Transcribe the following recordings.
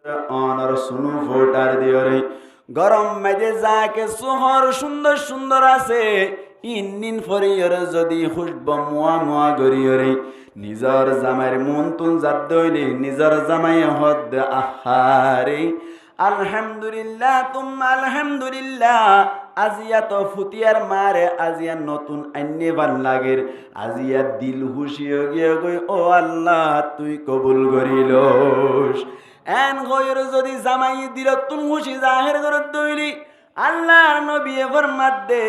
অনর সুনু ফোটার দিয়রে গরম মেজে যাকে সোহর সুন্দর সুন্দর আছে ইন্নিন ফরিয়র যদি খুশব মুয়া মুয়া গরিয়রে নিজর জামাইর মন তুন জাত দইলে নিজর জামাই হদ আহারে আলহামদুলিল্লাহ আলহামদুলিল্লাহ আজিয়া তো ফুতিয়ার মারে আজিয়া নতুন আন্যে ভাল লাগের আজিয়া দিল খুশি গিয়ে গই ও আল্লাহ তুই কবুল করিলস এন গইর যদি জামাই দিল তুন খুশি জাহের করত দইলি আল্লাহ নবী ফরমাত দে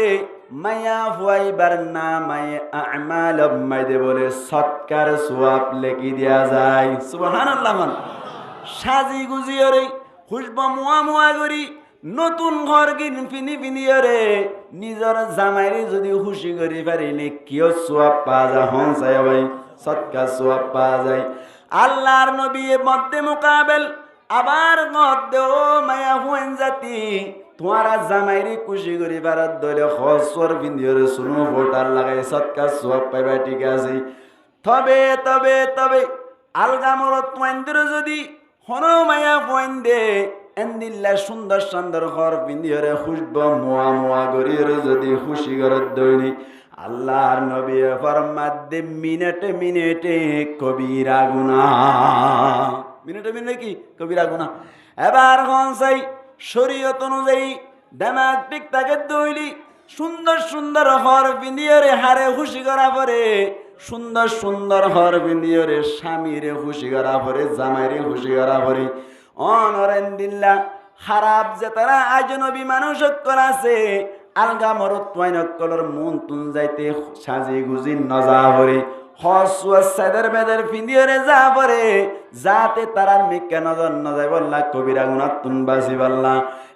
মায়া ফুয়াইবার না মায়ে আমাল মাইদে বলে সৎকার সওয়াব লেখি দেয়া যায় সুবহানাল্লাহ সাজি গুজিয়রে খুশব মুয়া মুয়া করি নতুন ঘর কিন ফিনি ফিনিয়রে নিজর জামাইরে যদি খুশি করি পারিলে কিয় সওয়াব পাওয়া যায় হন চাই ভাই সৎকার সওয়াব পাওয়া যায় আল্লাহর নবী মধ্যে মোকাবেল আবার মধ্যে ও মায়া হুয়েন জাতি তোমারা জামাইরে খুশি করি পারার দলে হসর ফিনিয়রে শুনো ভোটার লাগাই সৎকার সওয়াব পাইবা ঠিক আছে তবে তবে তবে আলগামরত মাইন্দ্র যদি হন মায়া পয়েন দে এন্দিল্লা সুন্দর সুন্দর ঘর পিন্দিয়রে খুশব মোয়া মোয়া গরিয়রে যদি খুশি করত দৈনি আল্লাহর নবী ফরমাত দে মিনিটে মিনিটে কবিরা গুনাহ মিনিটে মিনিটে কি কবিরা গুনাহ এবার কোন চাই শরীয়ত অনুযায়ী দেমাগ ঠিক থাকে দইলি সুন্দর সুন্দর ঘর পিন্দিয়রে হারে খুশি করা পরে সুন্দর সুন্দর হর বিন্দিয়রে স্বামীরে খুশি করা পরে জামাইরে খুশি করা পরে অনরেন্দিল্লা খারাপ যে তারা আজনবী মানুষ আছে আলগা মরত ওয়াইনকলর মন তুন যাইতে সাজি গুজি নজা পরে হসুয়াসাদের বেদের ফিন্দিয়রে যা পরে যাতে তারার মিক্কা নজর নজাই বললা কবিরা গুনাহ তুন বাসি বললা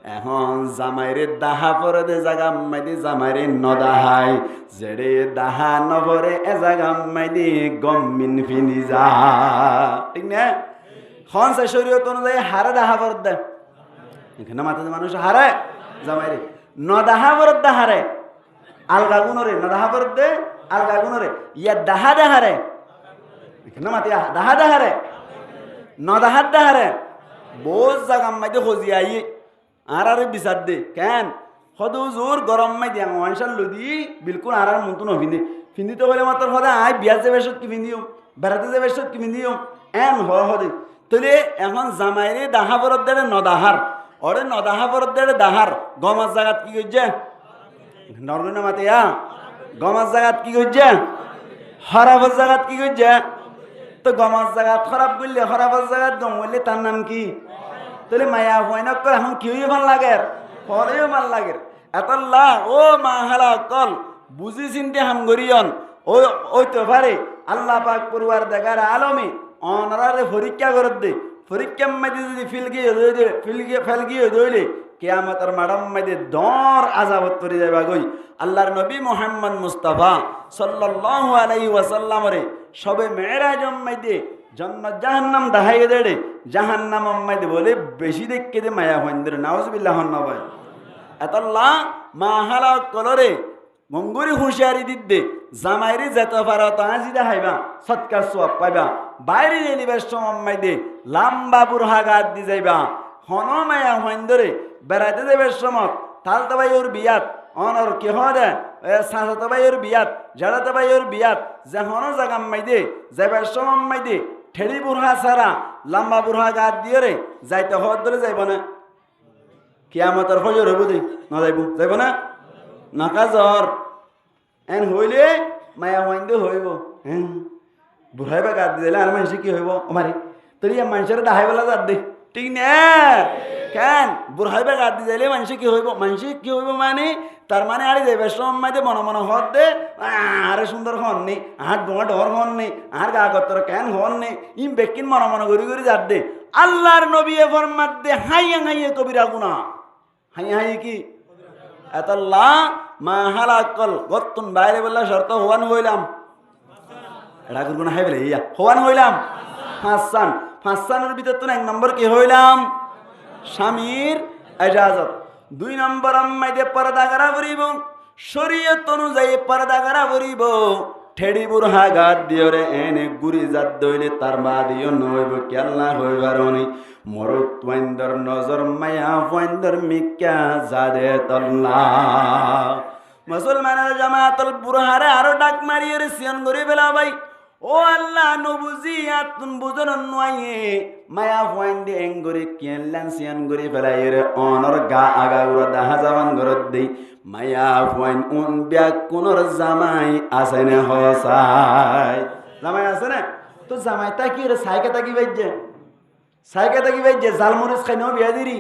এখন জামাইরে দাহা পরে দে জাগা মাইদি জামাইরে নদাহাই জেরে দাহা নভরে এ জাগা মাইদি গম্মিন ফিনি যা ঠিক না খন সে শরীয়ত অনুযায়ী হারে দাহা পর দে এখানে মাথাতে মানুষ হারে জামাইরে নদাহা পর দে হারে আলগা গুণরে নদাহা পর দে আলগা গুণরে ইয়া দাহা দাহারে এখানে মাতি দাহা দাহারে নদাহাত দাহারে বোঝ জাগা মাইদি খোঁজি আই আর বিচার দে কেন সদু জোর গরম মাই দিয়া মহানসার লদি বিলকুল আর মনটো নপিন্ধে পিন্ধিতে হলে মাত্র সদায় আই বিয়া যে বেশত কি পিন্ধিম বেড়াতে যে বেশত কি পিন্ধিম এন হদে তলে এখন জামাইরে দাহা বরত দেড়ে নদাহার ওরে নদাহা বরত দেড়ে দাহার গমার জাগাত কি করছে নরগুনা মাতে গমার জাগাত কি করছে হরাফর জাগাত কি করছে তো গমার জাগাত খারাপ করলে হরাফর জাগাত গম করলে তার নাম কি তাহলে মায়া হয়নক করে এখন কি ভাল লাগে ফলেও ভাল লাগে এতল্লা ও মা হালা কল বুঝি চিন্তে হাম গরিয়ন ওই তো পারে আল্লাহ পাক পড়ুয়ার দেখার আলমে অনারে পরীক্ষা করত দে পরীক্ষা মাইতে যদি ফেল গিয়ে দইলে কিয়ামতের মাডাম মাইতে দর আযাবত করে যাবা গই আল্লাহর নবী মুহাম্মদ মুস্তাফা সাল্লাল্লাহু আলাইহি ওয়াসাল্লামরে সবে মেরাজ মাইতে জান্নাত জাহান্নাম দেখাই দেড়ে জাহান্নাম মাইতে বলে বেশি দেখকে দে মায়া হইন্দ্র নাউজুবিল্লাহ নবাই এতল্লা মা হালা কলরে মঙ্গুরি হুঁশিয়ারি দিদ্দে জামাইরে যেত পারো তাজি দেখাইবা সৎকার সওয়াব পাইবা বাইরে নিবেশ সময় দে লাম্বা বুরহা গাত দি যাইবা হন মায়া হইন্দ্রে বেড়াইতে যাইবার সময় তালতা ভাইয়ের বিয়াত অনর কি হরে সাসাতা ভাইয়ের বিয়াত জাড়াতা ভাইয়ের বিয়াত যে হন জাগাম মাইদে যাইবার সময় মাইদে ঠেড়ি বুরহা সারা লম্বা বুরহা গাত দিয়ে রে যাইতে হওয়ার ধরে যাইব না কিয়ামতের ফজর হইব দে না যাইব না নাকা জ্বর এন হইলে মায়া হইন্দে হইব হ্যাঁ বুড়াইবা গাত দিলে আর মানুষ কি হইব আমারে তোর ইয়া মানুষের দাহাই বেলা যাত দে ঠিক না কেন বুড়াইবা গাত দি যাইলে মানুষ কি হইব মানুষ কি হইব মানে তার মানে আরে যাইবে সময় মনে মনে হত দে আরে সুন্দর হন নেই আর ডোয়া ডর হন নেই আর গা কত্তর কেন হন নেই ইম বেকিন মনে মনে করি করি যাত দে আল্লাহর নবী ফরমাত দে হাইয়া হাইয়া কবিরা গুনাহ হাইয়া হাইয়া কি এতল্লা মা হালাকল গত্তুন বাইরে বললা শর্ত হওয়ান হইলাম এটা গুণ হাই বলে ইয়া হওয়ান হইলাম হাসান হাসানের ভিতর তো এক নম্বর কি হইলাম স্বামীর ইজাজত দুই নম্বর আম্মাইদে পর্দা করা করিব শরীয়ত অনুযায়ী পর্দা করা করিব ঠেড়ি বুড়হা গাত দিয়রে এনে গুড়ি জাত দইলে তার বাদিও নইব কেল্লা হইবার অনি মরত ওয়াইন্দর নজর মায়া ওয়াইন্দর মিক্কা জাদে তল্লা মুসলমানের জামাতল বুড়হারে আরো ডাক মারিয়ে সিয়ন গরি বেলা ভাই ও আল্লাহ নবুজি আতুন বুজন নয়ে মায়া ওয়াইন্দে এঙ্গরি কেল্লান সিয়ন গরি ফেলাই রে অনর গা আগা উড়া দাহা জামান গরত দেই মায়া ওয়াইন উন ব্যাক কোনর জামাই আছে না হসাই জামাই আছে না তো জামাই তা কি রে সাইকে তা কি বাইজে সাইকে তা কি বাইজে জালমরিস খাইনো বিয়া দিরি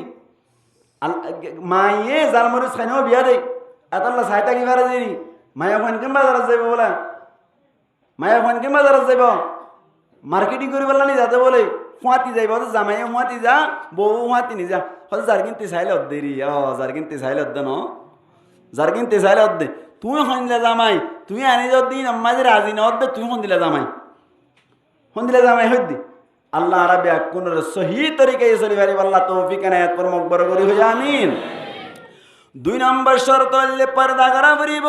মাইয়ে জালমরিস খাইনো বিয়া দেই এতলা সাইতা কি বারে দিরি মায়া ওয়াইন কেন বাজারে যাইব বলা মায়া ওয়াইন কেন বাজারে যাইব মার্কেটিং করি বললা নি যাতে বলে ফুয়াতি যাইব তো জামাই ফুয়াতি যা বউ ফুয়াতি নি যা হল যার কিনতে চাইলে দেরি যার কিনতে চাইলে ন যার কিনতে চাইলে দে তুই হন দিলা জামাই তুই আনি যদি মাঝে রাজি না দে তুই হন দিলা জামাই হইদি আল্লাহ রাব্বি কোন সহি তরিকায় চলিবারি আল্লাহ তৌফিক এনায়েত পর মকবর করি হই আমিন 2 নম্বর শর্ত হইলে পর্দা করা পড়িব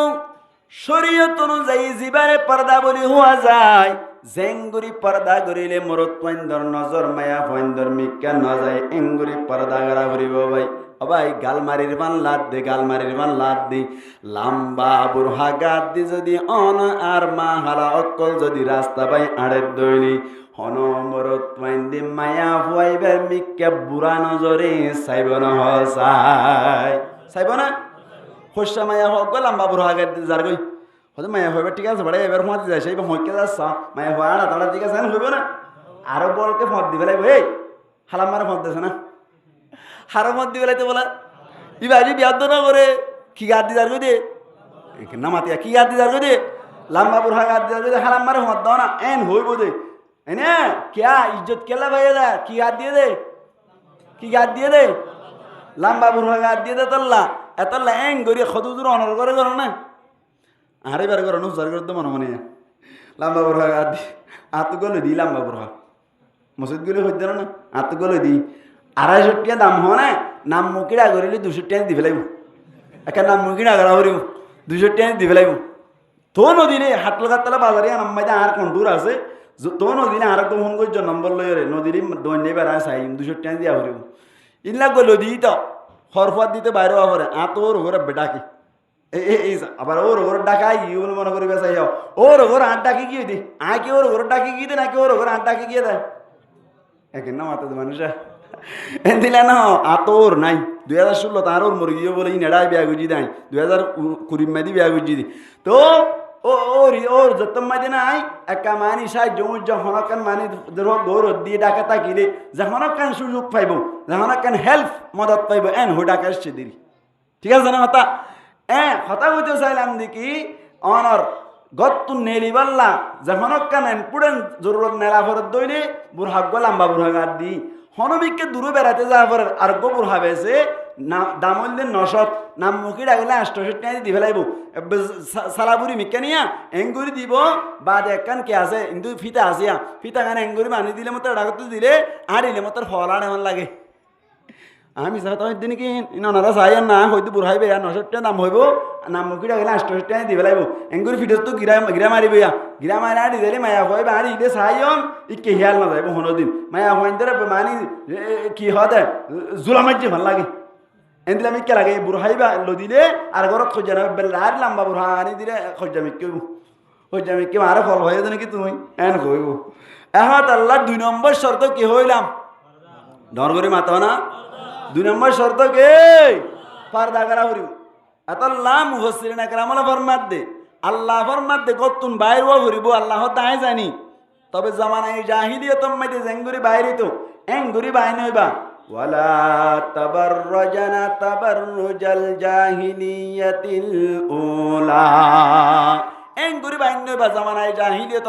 শরীয়ত অনুযায়ী জিবারে পর্দা বলি হওয়া যায় জেঙ্গুরি পর্দা করিলে মরত পয়েন্দর নজর মায়া পয়েন্দর মিক্কা ন যায় এঙ্গুরি পর্দা করা পড়িব ভাই ভাই গালমারির মান লাদ দি লাম্বা বুড়হা গাদ দি যদি অন আর মা হালা অকল যদি রাস্তা পাই আড়ের দইলি হন মরত মাইন্দি মায়া ফুয়াইবার মিক্কা বুড়া নজরে চাইব না চাইব না খোসা মায়া হোক লাম্বা বুড়হা গাদ দি যার গই হয়তো মায়া হইবার ঠিক আছে ভাড়া এবার ফোঁত যায় সেই হইকে যাচ্ছ মায়া হওয়া না তারা ঠিক আছে হইব না আরো বলকে ফোঁত দিবে লাগবে এই হালাম্মারে ফোঁত দিয়েছে না হারো মত দিবে লাইতে বলা ইবাজি বিয়াদ না করে কি গাদ দি যার দে না মাতিয়া কি গাদ দি যার দে লাম্বা বুড়হা গাদ দি যার দে হারাম মারে মত দাও না এন হইব দে এনে क्या इज्जत केला भाई दे की गाद দিয়ে দে লাম্বা বুড়হা গাদ দিয়ে দে তল্লা এতল্লা এং গরি খদুদুর অনর করে করো না আরে বার করো নুসার করতে মনে মনে লাম্বা বুড়হা গাদ দি আত গলে দি লাম্বা বুড়হা মসজিদ গলে হইতে না আত গলে দি 250 টাকা দাম হয় না নাম মুখিড়া করিলে 200 টাকা দিবে লাগব একটা নাম মুখিড়া করা করিব 200 টাকা দিবে লাগব তো নদীনে হাটল গাতলা বাজারে নাম্মাইতে আর কন্টুর আছে তো নদীনে আর একটা ফোন করছ নম্বর লই রে নদীর দৈন্যে বেড়া চাই 200 টাকা দিয়া করিব ইনলা গলো দি তো খরফাত দিতে বাইরে আবার আতর ঘরে বেডাকি এই আবার ওর ঘর ডাকাই ইউন মনে করিবে চাই ওর ঘর আট ডাকি গিয়ে দি কি ওর ঘর ডাকি গিয়ে দে নাকি ওর ঘর আট ডাকি গিয়ে দেয় একেন না মাতা মানুষরা দিলে না আতর নাই 2016 তার ওর মুরগিও বলে নেড়াই বিয়া গুজি দেয় 2020 মাদি বিয়া গুজি দি তো ওর যত মাদি নাই একা মানি সাহায্য যখন মানি গৌর দিয়ে ডাকা তাকিলে যখন সুযোগ পাইব যখন হেল্প মদত পাইব এন হো ডাকা এসছে দিদি ঠিক আছে না হতা হতা হইতে চাইলাম দেখি অনর গত্তু নেলি বাল্লা যখন পুরেন জরুরত নেলা ভরত দইলে বুড়হা লাম্বা বুড়হা গাদ দি হনবিককে দূরে বেড়াতে যাওয়া পরে আর গোবর হাবেছে দাম হইলে 900 নাম মুখি ডাকলে 800 টাকা দি ফেলাইব সালাবুরি মিক্কা নিয়া এঙ্গুরি দিব বাদ একখান কে আছে কিন্তু ফিতা আসিয়া ফিতা খানে এঙ্গুরি বানি দিলে মতো ডাকতে দিলে আর ইলে মতো ফলান এমন লাগে আমি চাহতা দিন কি ওনারা চাই না হয়তো বুড়াইবে 900 টাকা দাম হইব নাম মুখি ডাকলে 800 টাকা দি ফেলাইব এঙ্গুরি ফিটস তো গিরা মারিব গিরা মারি আড়ি দিলে মায়া হইব আর ইলে চাইম ইকে হিয়াল না যাইব হনদিন মায়া হইন ধরে মানি কি হদে জুলা মাইতে ভাল লাগে এন্দিলে আমি কে লাগে বুড়াইবা লদিলে আর ঘরত খোঁজা না বেলার লম্বা বুড়া আনি দিলে খোঁজা মিকে আরো ফল হয়ে নাকি তুমি এন কইব এখন আল্লাহ 2 নম্বর শর্ত কি হইলাম ডর করে মাতা না 2 নম্বর শর্ত কে পর্দা করা হরিব আল্লাহ মুফাসসিরিন کرامলা ফরমাত দে আল্লাহ ফরমাত দে কতুন বাইর ওয়া হরিব আল্লাহ তাই জানি তবে জামানায় জাহিলিয়ত মধ্যে জেঙ্গুরি বাইরে তো এঙ্গুরি বাইন হইবা ওয়ালা তাবাররাজানা তাবাররুজাল জাহিলিয়াতিল উলা এঙ্গুরি বাইন হইবা জামানায় জাহিলিয়ত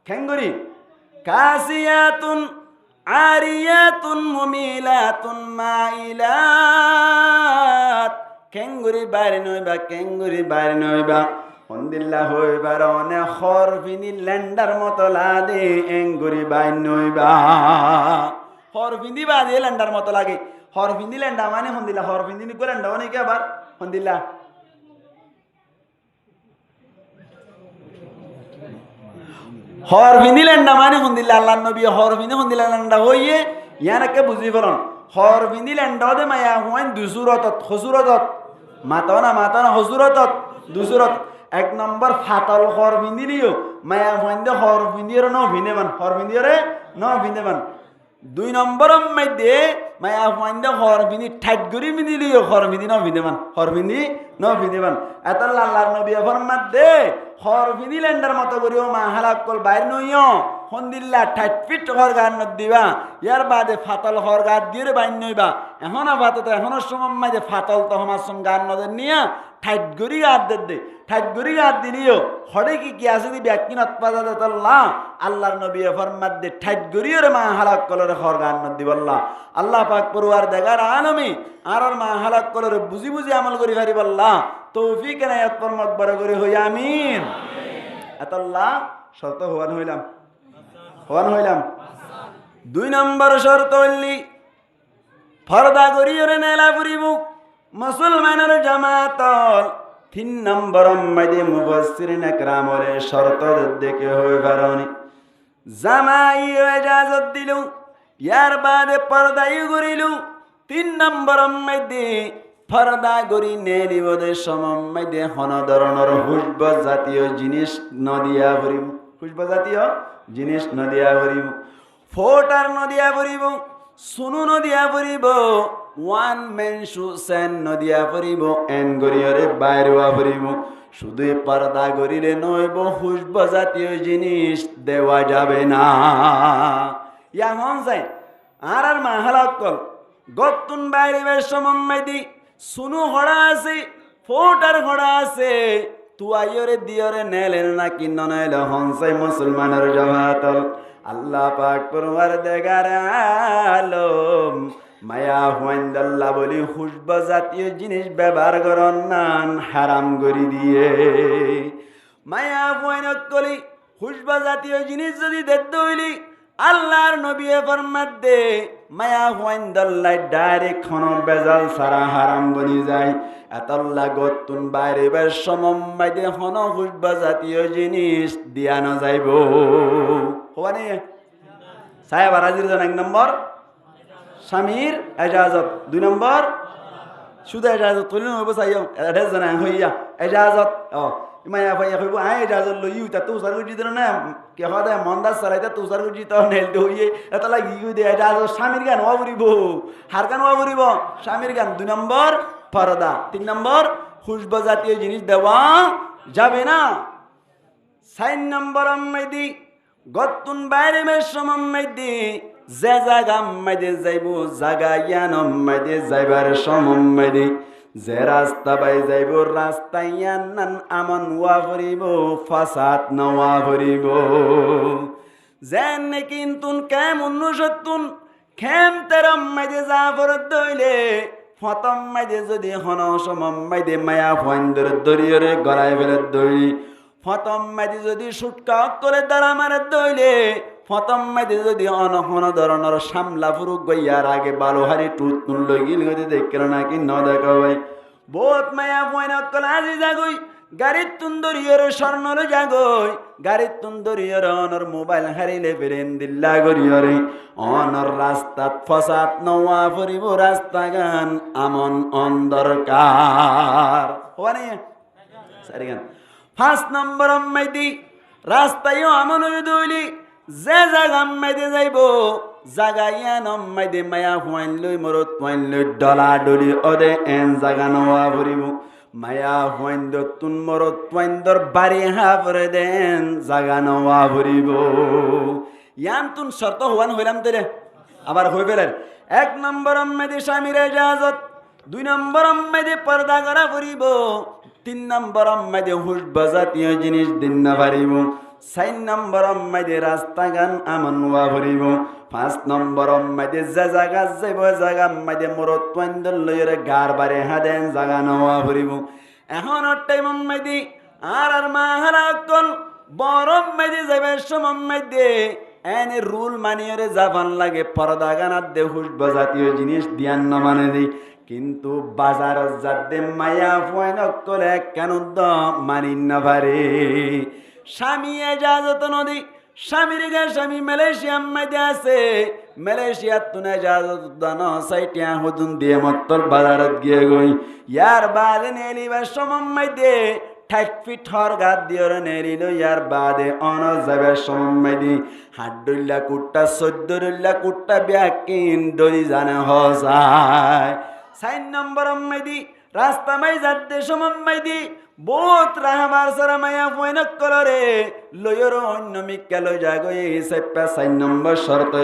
খেঙ্গুরি কাসিয়াতুন আরিয়াতুন মুমিলাতুন মাইলাত কেঙ্গুরি বাইরে নইবা হন্দিল্লা হইবার অনে হরফিনি ল্যান্ডার মতো লাদে এঙ্গুরি বাইর নইবা হরফিনি বাদে ল্যান্ডার মতো লাগে হরফিনি ল্যান্ডা মানে হন্দিল্লা হরফিনি নিকো ল্যান্ডা মানে কি আবার হন্দিল্লা হর ভিনিলেন না মানে হুন্দিল আল্লাহ নবী হর ভিনি হুন্দিলেন না হইয়ে ইয়ানকে বুঝি ফেলন হর ভিনিলেন দে মায়া হুয়াইন দুসুরতত হসুরতত মাতা না হসুরতত দুসুরত এক নম্বর ফাতল হর ভিনিলিও মায়া হুয়াইন দে হর ভিনিয়র ন ভিনেমান হর ভিনিয়রে ন ভিনেমান দুই নম্বর মধ্যে মায়া হুয়াইন দে হর ভিনি ঠাট গরি ভিনিলিও হর ভিনি ন ভিনেমান হর ভিনি ন ভিনেমান এত আল্লাহর নবী ফরমাত দে হর ভিনিল্যান্ডার মতো করিও মা হালাক কল বাইর নইও হন্দিল্লা ঠাট ফিট হর গান দিবা ইয়ার বাদে ফাতল হর গাত দিয়ে বাইর নইবা এখন আপাতত এখনো সময় যে ফাতল তো আমার সঙ্গে গান নদের নিয়ে ঠাট গরি গাত দে ঠাট গরি গাত দিলিও হরে কি আছে দি ব্যাকিন উৎপাদা দেতল্লা আল্লাহর নবী ফরমাত দে ঠাট গরিওর মা হালাক কলর হর গান দিবল্লা আল্লাহ পাক পরওয়ার দেগার আলমী আর মা হালাক কলর বুঝি বুঝি আমল করি পারিবল্লা তৌফিক এনায়াত ফরমাত বড় করে হই আমিন আতাল্লাহ শর্ত হওয়ান হইলাম দুই নম্বর শর্ত হইলি ফরদা করিওরে নেলা ফুরিব মুসলমানের জামাতল তিন নম্বর মাইদে মুফাসসিরিন একরামরে শর্ত দেখে হই পারনি জামাই ইজাজত দিলু ইয়ার বাদে পর্দাই করিলু তিন নম্বর মাইদে ফরদা গরি নেলিবদে সমমাইদে হন ধরনের হুজব জাতীয় জিনিস নদিয়া ভরিব হুজব জাতীয় জিনিস নদিয়া ভরিব ফোটার নদিয়া ভরিব সুনু নদিয়া ভরিব ওয়ান মেন সুসেন নদিয়া ভরিব এন গরিয়রে বাইরেওয়া ভরিব শুধু পর্দা গরিলে নইব হুজব জাতীয় জিনিস দেওয়া যাবে না ইয়া হন যায় আর মা হালাক্কল গতুন বাইরে বেশ সমমাইদি সুনু হড়া আছে ফোটার হড়া আছে তুয়াইরে দিয়রে নেলেন না কিন্ন নাইলে হনসাই মুসলমানের জামাতল আল্লাহ পাক পরওয়ার দেগার আলম মায়া হুয়াইন্দাল্লাহ বলি হুজব জাতীয় জিনিস ব্যবহার করন নান হারাম করি দিয়ে মায়া হুয়াইনক কলি হুজব জাতীয় জিনিস যদি দেখতে হইলি আল্লাহর নবী ফরমাত দে মায়া হুয়াইন্দাল্লাহ ডাইরেক্ট খন বেজাল সারা হারাম বনি যায় এতল্লা গতুন বাইরে বেশ সমমাইদে হন হুজব জাতীয় জিনিস দিয়া না যাইব হওয়ানি সাহেব রাজির জন এক নম্বর স্বামীর এজাজত দুই নম্বর শুধু এজাজত কইলে হইব চাইও এটা জানা হইয়া এজাজত মায়া ভাইয়া কইব আয় এজাজত লই তা তো সার গুজি দিন না কে হদে মন্দাস সারাইতে তো সার গুজি তো নেল হইয়ে এত লাগি গই দে এজাজত স্বামীর গান ওয়া বরিব হার গান ওয়া বরিব স্বামীর গান দুই নম্বর পর্দা তিন নম্বর হুজব জাতীয় জিনিস দেওয়া যাবে না চার নম্বর আম্মাইদি গতুন বাইরে মেশ সমমাইদি যে জায়গা মাইদে যাইব জায়গা ইয়ান মাইদে যাইবার সমমাইদি যে রাস্তা বাই যাইব রাস্তা ইয়ান আমন ওয়া ভরিব ফাসাদ নওয়া ভরিব যেন কিন্তু কেমন সত্তুন খেম তেরম মাইদে যা ফরত দইলে ফতম মাইদে যদি হন সমমাইদে মায়া ফন্দর দরিয়রে গলায় ফেলে দইলি ফতম মাইদে যদি সুটকা করে দাঁড়া মারে দইলে ফতম মাইদে যদি অনহন ধরনের সামলা ফুরুক গইয়ার আগে বালোহারি টুত নুন লই গিল গতি দেখল নাকি ন দেখা ভাই বহুত মায়া ফয়নক কল আজি জাগই গাড়ির তুন্দরিয়র স্বর্ণর জাগই গাড়ির তুন্দরিয়র অনর মোবাইল হারিলে বেরেন দিল্লা গরিয়রে অনর রাস্তাত ফসাদ নওয়া ফরিব রাস্তা গান আমন অন্দরকার হওয়ানি সারি গান 5 নম্বর মাইদি রাস্তায়ও আমন দইলি যে জায়গা মাইদে যাইব জাগা ইয়ান মাইদে মায়া হুয়াইন লই মরত হুয়াইন লই ডলা ডলি ওদে এন জাগা নওয়া ভরিব মায়া হুয়াইন তুন মরত হুয়াইন দর বাড়ি হা ভরে দেন জাগা নওয়া ভরিব ইয়ান তুন শর্ত হওয়ান হইলাম তেরে আবার হই পেলেন 1 নম্বর মাইদে স্বামীর ইজাজত 2 নম্বর মাইদে পর্দা করা ভরিব 3 নম্বর মাইদে হুজব জাতীয় জিনিস দিন না পারিব 4 নম্বর মাইদে রাস্তা গান আমন ওয়া ভরিব 5 নম্বর মাইদে যে জায়গা যাইব জায়গা মাইদে মরত পন্দল লইরে গার বারে হাদেন জায়গা নওয়া ভরিব এখন টাইম মাইদে আর মা হারাকল বরম মাইদে যাইবে সমম মাইদে এনে রুল মানিয়রে জাপান লাগে পর্দা গানাত দে হুজব জাতীয় জিনিস দিয়ান না মানে দি কিন্তু বাজার যাদে মায়া ফুয়াইনক কলে কেন দ মানিন না পারে স্বামী এজাজত নদী স্বামীর গে স্বামী মালয়েশিয়া মাইদে আছে মালয়েশিয়া তুনে জাদন সাইটিয়া হুদুন দিয়ে মত্তর বাজারত গিয়ে গই ইয়ার বাদে নেলিবার সমম মাইদে 60 ফিট হর গাদ দিয়র নেরিল ইয়ার বাদে অন যাবে সমম মাইদি হাড্ডুল্লা কুট্টা 14 কুট্টা ব্যাকিন দলি জানে হসায় 4 নম্বর মাইদি রাস্তা মাই যাতে সমম মাইদি বহুত রাহমার সারা মায়া ফয়নক কলরে লয়র অন্য মিক্কাল জাগই সেপা 4 নম্বর শর্ত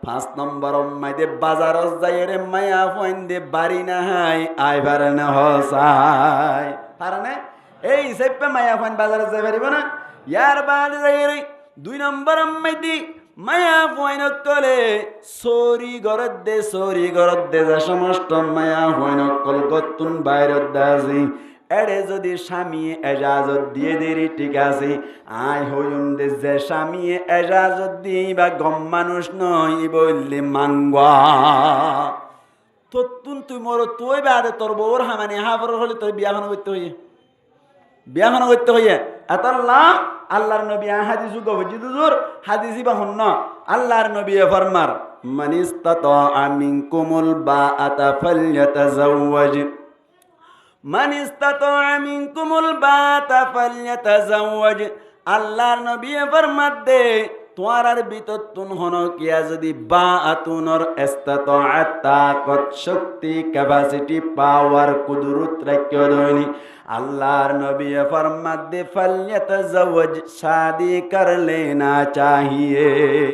5 নম্বর মাইদে বাজার যায়রে মায়া ফয়ন দে বাড়ি না হাই আইবার না হসাই পারনে এই সেপা মায়া ফয়ন বাজার যাই পারিব না ইয়ার বাদ যায়রে 2 নম্বর মাইদি মায়া ফয়নক কলে সরি গরদ দে যা সমস্ত মায়া ফয়নক কল গতুন বাইরত দাজি এড়ে যদি স্বামী এজাজত দিয়ে দেরি ঠিক আছে আই হইম দে যে স্বামী এজাজত দিবা গম মানুষ নই বললি মাঙ্গা তুন তুই মোর তুই বাদে তোর বউর হামানি হাবর হলে তোর বিয়াখানা করতে হইয়ে এতাল্লাহ আল্লাহর নবী হাদিস গবজিদুর হাদিসি বা হন্ন আল্লাহর নবী ফরমার মানিস্তাতা মিনকুমুল বাআতা ফালইয়াতাজাওয়াজ মান ইস্তাতা মিনকুমুল বাতা ফালইয়াতাজাওয়াজ আল্লাহর নবী ফরমাত দে তোয়ারার ভিতর তুন হন কিয়া যদি বাআতুনর ইস্তাতাআত তাকত শক্তি ক্যাপাসিটি পাওয়ার কুদরত রাখিও দইনি আল্লাহর নবী ফরমাত দে ফালইয়াতাজাওয়াজ শাদি কর লেনা চাহিয়ে।